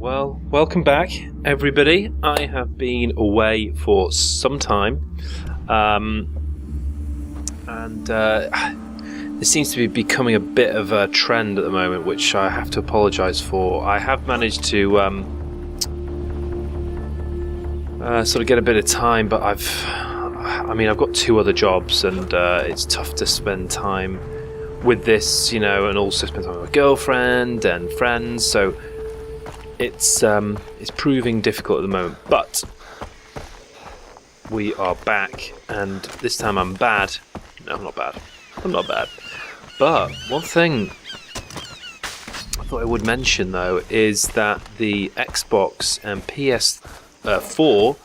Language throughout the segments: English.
Well, welcome back, everybody. I have been away for some time, and this seems to be becoming a bit of a trend at the moment, which I have to apologise for. I have managed to sort of get a bit of time, but I've got 2 other jobs, and it's tough to spend time with this, and also spend time with my girlfriend and friends. So it's proving difficult at the moment, but we are back, and this time I'm bad. No, I'm not bad. I'm not bad. But one thing I thought I would mention, though, is that the Xbox and PS4,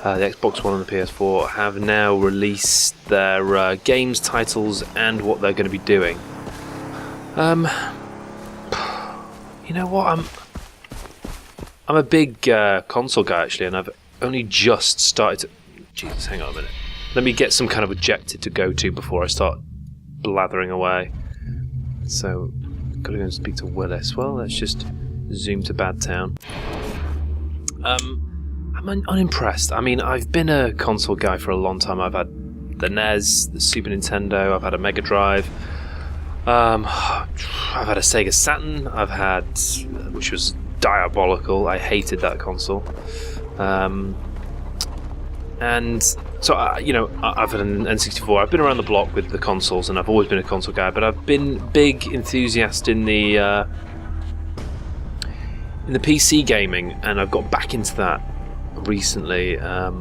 the Xbox One and the PS4, have now released their games titles and what they're going to be doing. You know what? I'm a big console guy, actually, and I've only just started to... Jesus, hang on a minute. Let me get some kind of objective to go to before I start blathering away. So, got to go and speak to Willis. Well, let's just zoom to Bad Town. I'm unimpressed. I mean, I've been a console guy for a long time. I've had the NES, the Super Nintendo, I've had a Mega Drive. I've had a Sega Saturn. I've had... which was diabolical. I hated that console. And so, I've had an N64. I've been around the block with the consoles, and I've always been a console guy, but I've been big enthusiast in the PC gaming, and I've got back into that recently. I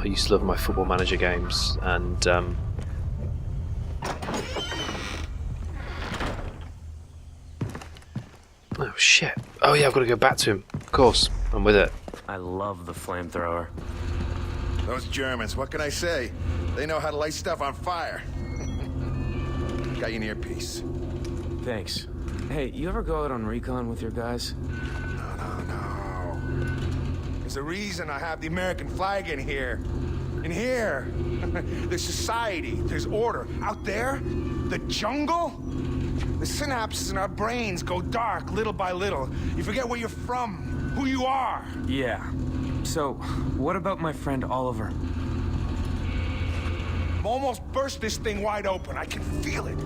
used to love my Football Manager games, and oh shit. Oh yeah, I've got to go back to him. Of course, I'm with it. I love the flamethrower. Those Germans, what can I say? They know how to light stuff on fire. Got you an earpiece. Thanks. Hey, you ever go out on recon with your guys? No. There's a reason I have the American flag in here. In here, there's society, there's order. Out there, the jungle, the synapses in our brains go dark little by little. You forget where you're from, who you are. Yeah. So, what about my friend Oliver? I'm almost burst this thing wide open. I can feel it.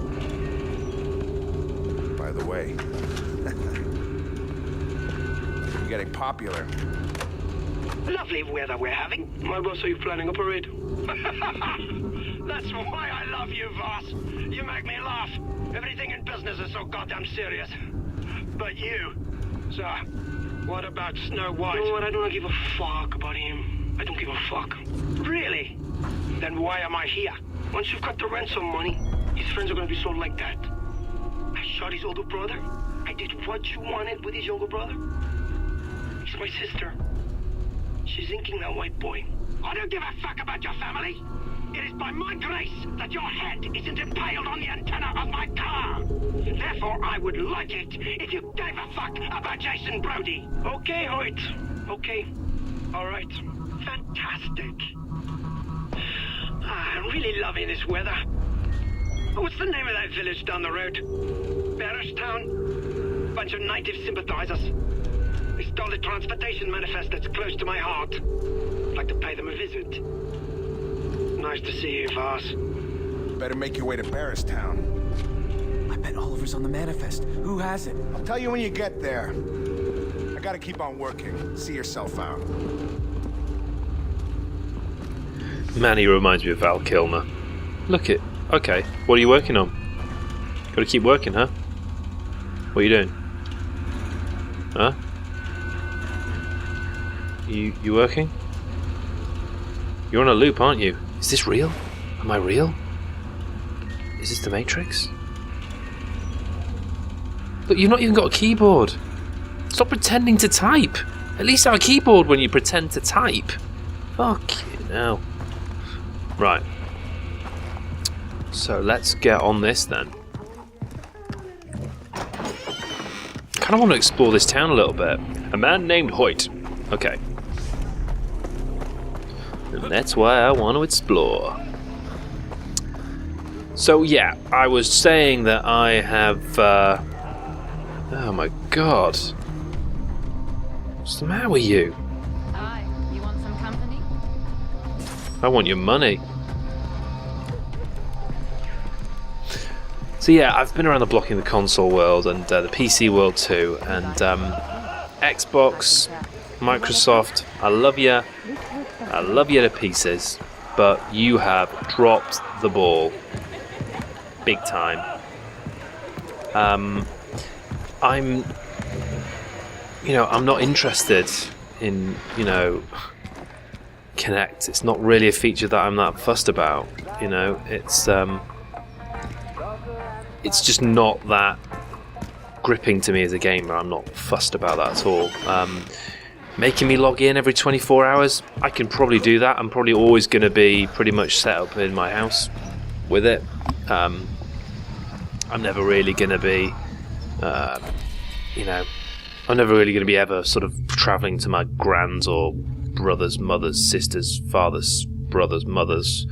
By the way, you're getting popular. Lovely weather we're having. My boss, are you planning a parade? That's why I love you, boss. You make me laugh. Everything in business is so goddamn serious. But you, sir, what about Snow White? You know what? I don't give a fuck about him. I don't give a fuck. Really? Then why am I here? Once you've got the ransom money, his friends are gonna be so like that. I shot his older brother. I did what you wanted with his younger brother. He's my sister. She's inking that white boy. I don't give a fuck about your family. It is by my grace that your head isn't impaled on the antenna of my car. Therefore, I would like it if you gave a fuck about Jason Brody. Okay, Hoyt. Okay. All right. Fantastic. I'm really loving this weather. What's the name of that village down the road? Barristown? Bunch of native sympathizers. They stole the transportation manifest that's close to my heart. I'd like to pay them a visit. Nice to see you, Voss. Better make your way to Barristown. I bet Oliver's on the manifest. Who has it? I'll tell you when you get there. I gotta keep on working. See yourself out. Man, he reminds me of Val Kilmer. Look it. Okay, what are you working on? Gotta keep working, huh? What are you doing? Huh? You working? You're on a loop, aren't you? Is this real? Am I real? Is this the Matrix? Look, you've not even got a keyboard. Stop pretending to type. At least have a keyboard when you pretend to type. Fuck you now. Right. So let's get on this then. I kind of want to explore this town a little bit. A man named Hoyt. Okay. And that's why I want to explore. So yeah, I was saying that I have... oh my god. What's the matter with you? Hi, you want some company? I want your money. So yeah, I've been around the block in the console world and the PC world too, and Xbox, Microsoft, I love you to pieces, but you have dropped the ball big time. I'm not interested in, Kinect. It's not really a feature that I'm that fussed about. It's just not that gripping to me as a gamer. I'm not fussed about that at all. Making me log in every 24 hours, I can probably do that. I'm probably always going to be pretty much set up in my house with it. I'm never really going to be, I'm never really going to be ever sort of travelling to my grands or brothers, mothers, sisters, fathers, brothers, mothers,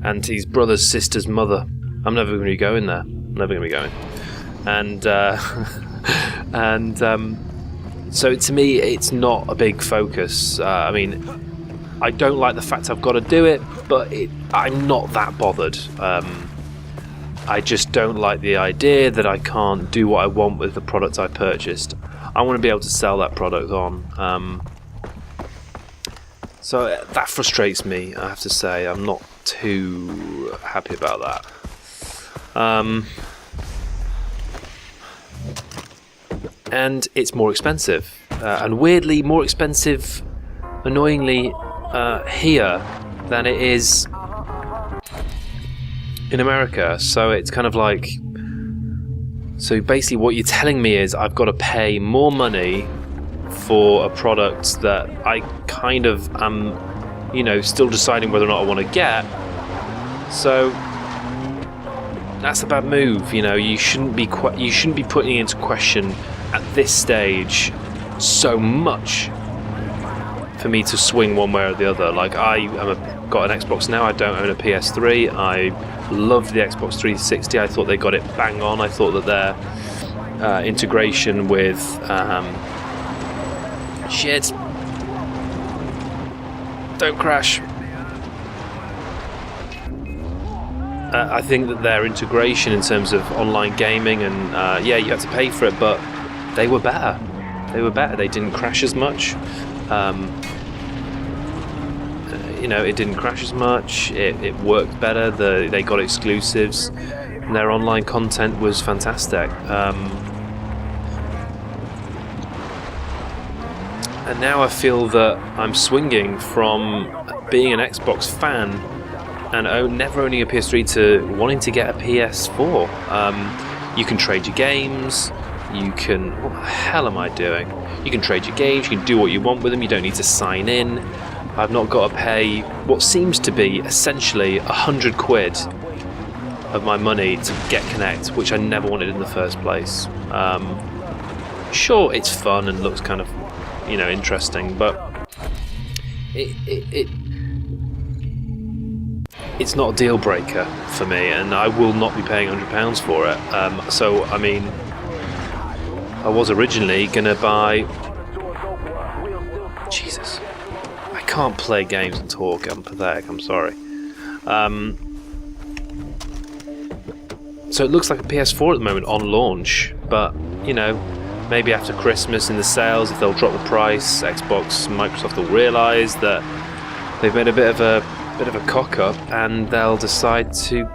aunties, brothers, sisters, mother. I'm never going to be going there. Never going to be going. And so to me, it's not a big focus. I don't like the fact I've got to do it, but I'm not that bothered. I just don't like the idea that I can't do what I want with the product I purchased. I want to be able to sell that product on. So that frustrates me, I have to say. I'm not too happy about that. And it's more expensive, and weirdly more expensive, annoyingly, here than it is in America. So it's kind of like, so basically what you're telling me is I've got to pay more money for a product that I kind of am, still deciding whether or not I want to get. So that's a bad move. You shouldn't be putting into question at this stage so much for me to swing one way or the other. Like, got an Xbox now. I don't own a PS3. I loved the Xbox 360. I thought they got it bang on. I thought that their integration with don't crash. I think that their integration in terms of online gaming and you have to pay for it, but they were better. They didn't crash as much. It didn't crash as much. It worked better. They got exclusives, and their online content was fantastic. And now I feel that I'm swinging from being an Xbox fan and never owning a PS3 to wanting to get a PS4. You can trade your games. You can... What the hell am I doing? You can trade your games. You can do what you want with them. You don't need to sign in. I've not got to pay what seems to be essentially £100 of my money to get Kinect, which I never wanted in the first place. Sure, it's fun and looks kind of, interesting, but it's not a deal breaker for me, and I will not be paying £100 for it. So, I was originally going to buy... Jesus. I can't play games and talk. I'm pathetic. I'm sorry. So it looks like a PS4 at the moment on launch, but, maybe after Christmas in the sales, if they'll drop the price, Xbox, Microsoft will realise that they've made a bit of a cock up, and they'll decide to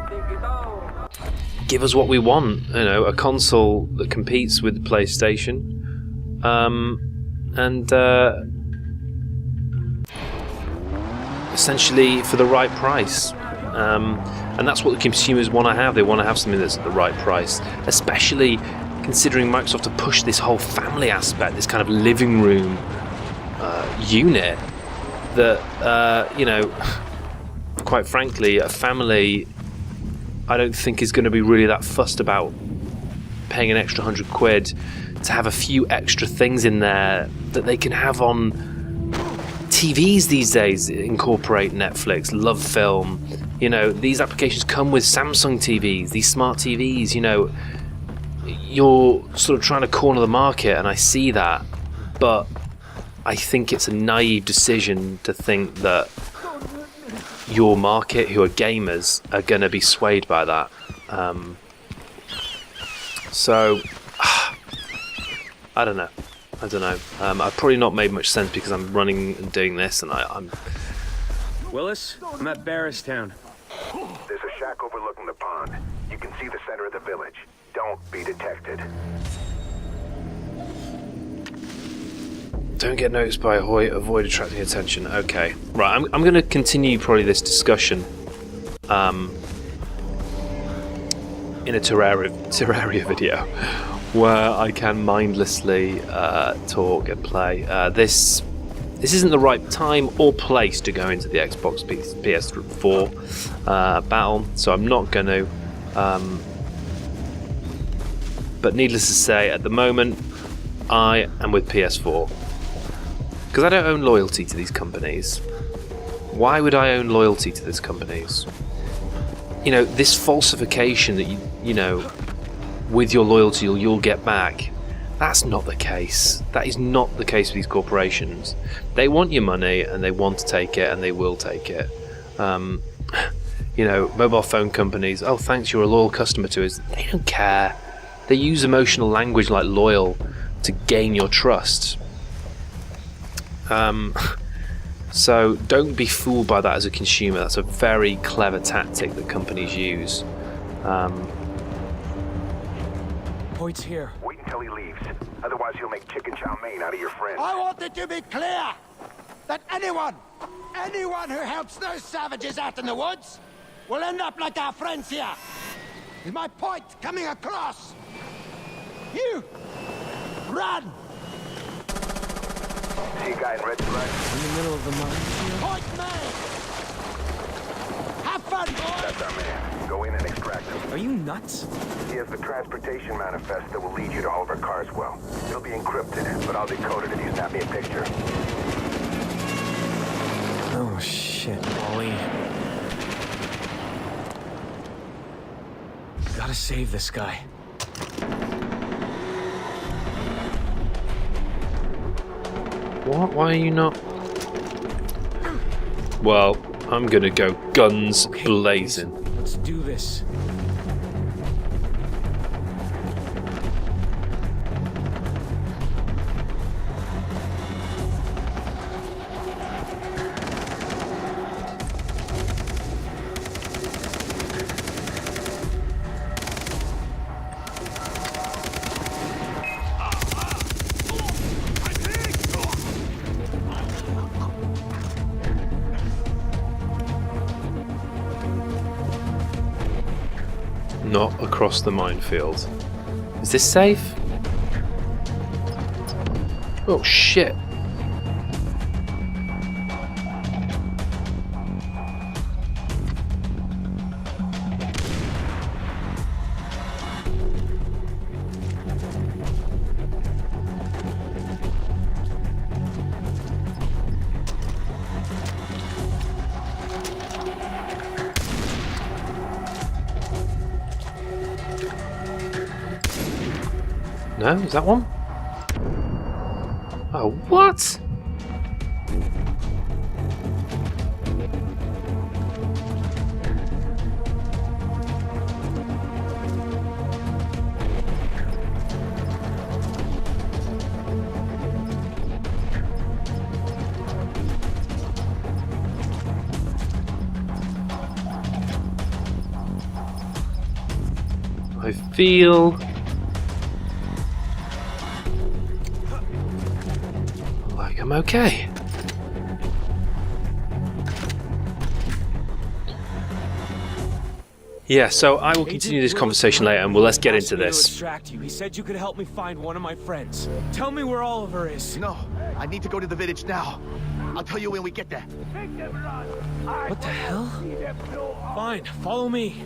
give us what we want, a console that competes with the PlayStation, and essentially for the right price. And that's what the consumers want to have. They want to have something that's at the right price, especially considering Microsoft have pushed this whole family aspect, this kind of living room unit that, quite frankly, a family I don't think is going to be really that fussed about paying an extra £100 to have a few extra things in there that they can have on TVs these days. Incorporate Netflix, Love Film. These applications come with Samsung TVs, these smart TVs. You're sort of trying to corner the market, and I see that, but I think it's a naive decision to think that your market, who are gamers, are going to be swayed by that. So, I don't know. I've probably not made much sense because I'm running and doing this, and I'm... Willis, I'm at Barristown. There's a shack overlooking the pond. You can see the center of the village. Don't be detected. Don't get noticed by avoid attracting attention. Okay. Right, I'm going to continue probably this discussion in a Terraria video where I can mindlessly talk and play. This isn't the right time or place to go into the Xbox PS4 battle, so I'm not going to. But needless to say, at the moment, I am with PS4. Because I don't own loyalty to these companies. Why would I own loyalty to these companies? You know, this falsification that you know, with your loyalty you'll get back. That's not the case. That is not the case with these corporations. They want your money and they want to take it and they will take it. You know, mobile phone companies, oh thanks, you're a loyal customer to us. They don't care. They use emotional language like loyal to gain your trust. So don't be fooled by that as a consumer. That's a very clever tactic that companies use. Hoyt's here. Wait until he leaves. Otherwise, he'll make chicken chow mein out of your friend. I want it to be clear that anyone who helps those savages out in the woods will end up like our friends here. Is my point coming across? You run! See a guy in red flag? In the middle of the mine. Point made! Have fun, boys! That's our man. Go in and extract him. Are you nuts? He has the transportation manifest that will lead you to Oliver Carswell. It'll be encrypted, but I'll decode it if you snap me a picture. Oh shit, Ollie. Gotta save this guy. What? Why are you not? Well, I'm gonna go guns blazing. Let's do this. Not across the minefield. Is this safe? Oh shit. No, is that one? Oh, what? I feel like I'm okay. Yeah, so I will continue this conversation later, and let's get into this. Extract you. He said you could help me find one of my friends. Tell me where Oliver is. No, I need to go to the village now. I'll tell you when we get there. What the hell? Fine, follow me.